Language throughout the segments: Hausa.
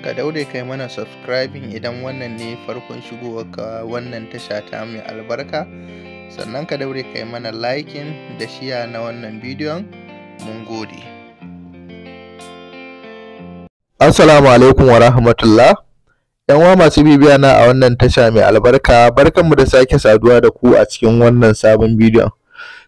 ka daure kai mana subscribing idan wannan ne farkon shigowarka wannan tasha ta mai albarka, sannan ka daure kai mana liking da share na wannan bidiyon. Mun gode. Assalamu alaikum wa rahmatullah. Yan masu bibiya na a wannan tasha mai albarka, barkanmu da sake saduwa da ku a cikin wannan sabon bidiyon.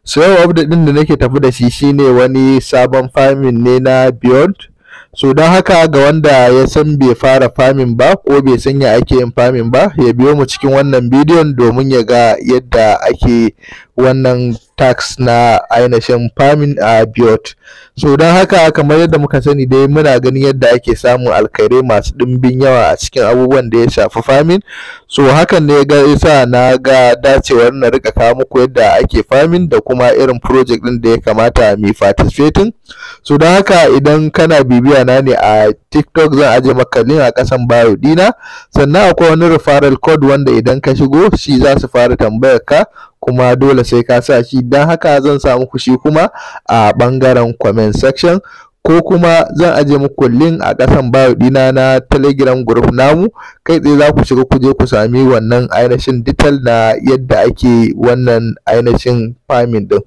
So yau update din da nake tafi da shi shine wani sabon farming ne na Beyond. So don haka ga wanda ya san bai fara farming ba ko bai san ya ake yin farming ba, ya biyo mu cikin wannan bidiyon domin ya ga yadda ake wannan tax na ainihin farming a Beyond. So don haka kamar yadda muka sani dai muna ganin yadda ake samun alkhairai masu ɗimbin yawa a cikin abubuwan da ya shafi farming. So hakan ne yasa na ga dacewar na rika kawo muku yadda ake farming da kuma irin project ɗin da ya kamata mu participating. So don haka idan kana bibiya na ne a TikTok, zan aje maka link a ƙasan bio dina, sannan akwai wani referral code wanda idan ka shigo shi za su fara tambayar ka, kuma dole sai ka sa shi. Don haka zan sa muku shi kuma a ɓangaren comment section, ko kuma zan aje muku link a ƙasan bio dina na Telegram group namu. Kai tsaye za ku shiga ku je ku sami wannan ainihin detail na yadda ake wannan ainihin farming din.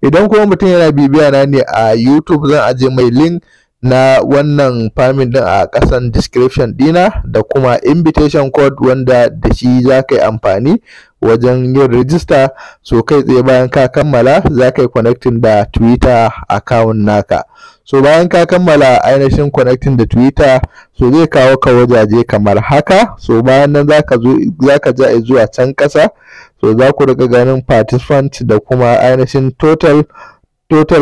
Idan kuma mutum yana bibiya na ne a YouTube, zan aje mai link na wannan farming din a ƙasan description dina da kuma invitation code wanda da shi za ka yi amfani wajen yin register. So kai tsaye bayan ka kammala za ka yi connecting da Twitter account naka. So bayan ka kammala ainihin connecting da Twitter, so zai kawo ka wajaje kamar haka. So bayan nan za ka ja zuwa can ƙasa, so za ku riga ganin participant da kuma ainihin total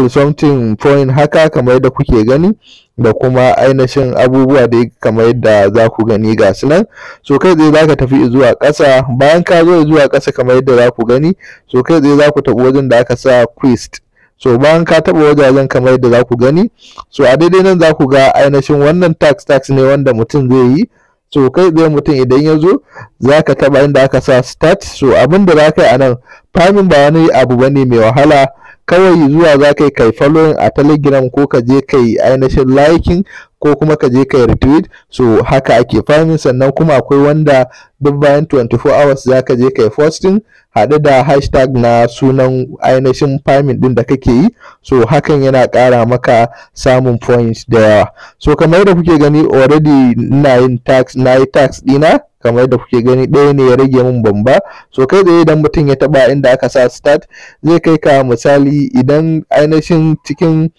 something point haka kamar yadda kuke gani, da kuma ainihin abubuwa da kamar yadda za ku gani ga su nan. So kai tsaye za ka tafi zuwa ƙasa. Bayan ka zo zuwa ƙasa kamar yadda za ku gani, so kai tsaye za ku taɓa wajen da aka sa quest. So bayan ka taɓa wajajen kamar yadda za ku gani, so a daidai nan za ku ga ainihin wannan tax ne wanda mutum zai yi. So kai tsaye mutum idan ya zo za ka taɓa inda aka sa start. So abin da za ka yi a nan, farming ba wani abu bane mai wahala. Kawai zuwa za ka yi kai following a Telegram, ko ka je kai ainihin liking, ko kuma ka je kai retweet. So haka ake farming. Sannan kuma akwai wanda duk bayan 24 hours za ka je kai posting haɗe da hashtag na sunan ainihin farming ɗin da kake yi. So hakan yana ƙara maka samun points da yawa. So kamar yadda kuke gani already na yi tax ɗina, kamar yadda kuke gani ɗaya ne ya rage min bamba. So kai tsaye idan mutum ya taɓa inda aka sa start, zai kai ka misali idan ainihin cikin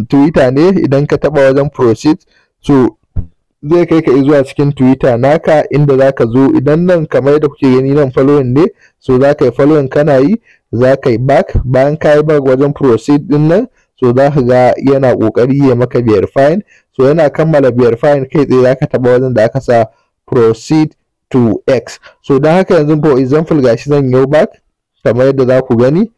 Twitter ne, idan ka taɓa wajen proceed, so zai kai ka zuwa cikin Twitter naka inda za ka zo. Idan nan kamar yadda kuke gani nan following ne, so za ka yi following kana yi, za ka yi back. Bayan ka yi back wajen proceed din nan, so za ka ga yana ƙoƙari ya maka verifying. So yana kammala verifying, kai tsaye za ka taɓa wajen da aka sa proceed to X. So don haka yanzu for example gashi zan yi back kamar yadda za ku gani.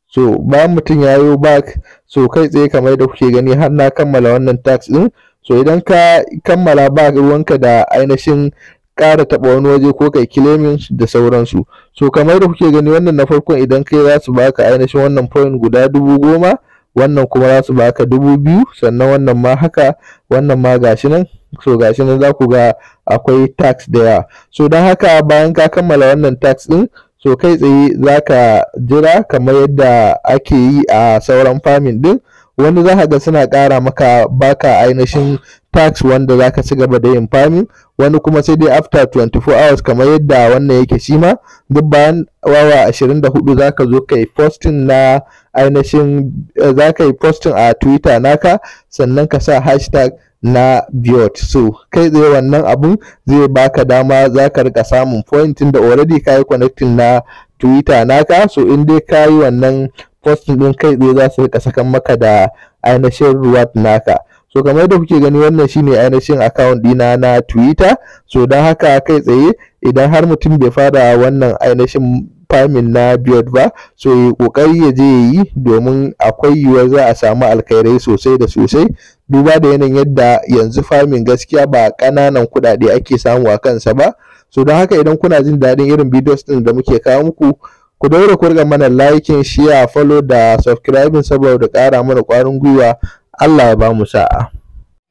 So bayan mutum ya yi back, so kai tsaye kamar yadda kuke gani har na kammala wannan tax din. So idan ka kammala back, ruwanka da ainihin ƙara taɓa wani waje ko kai claiming da sauransu. So kamar yadda kuke gani wannan na farkon idan kai za su baka ainihin wannan point guda 10,000, wannan kuma za su baka 2,000, sannan wannan ma haka, wannan ma gashi nan. So gashi nan za ku ga akwai tax da yawa. So don haka bayan ka kammala wannan tax din, so kai tsaye za ka jira kamar yadda ake yi a sauran farming din. Wani za ka ga suna ƙara maka baka ainihin tax wanda za ka ci gaba da yin farming, wani kuma sai dai after 24 hours kamar yadda wannan yake shi ma. Duk bayan awa 24 za ka zo ka yi posting na ainihin za ka yi posting a Twitter naka, sannan ka sa hashtag na Beyond. So kai tsaye wannan abun zai baka dama za ka rika samun point da already ka yi connecting na Twitter naka. So in dai ka yi wannan posting din, kai tsaye za su rika sakan maka da ainihin reward naka. So kamar yadda kuke gani wannan shine ainihin account dina na Twitter. So don haka kai tsaye idan har mutum bai fara wannan ainihin farming na Beyond ba, so yi kokari ya je yi, domin akwai yiwuwar za a samu alkhairai sosai da sosai. Duba da yanayin yadda yanzu farming gaskiya ba ƙananan kuɗaɗe ake samu a kansa ba. So don haka idan kuna jin daɗin irin videos ɗin da muke kawo muku, ku daure ku riga mana liking, share, follow da subscribing saboda ƙara mana ƙwarin gwiwa. Allah ya ba mu sa'a.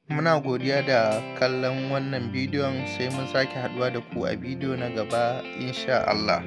Muna godiya da kallon wannan bidiyon, sai mun sake haɗuwa da ku a bidiyo na gaba insha Allah.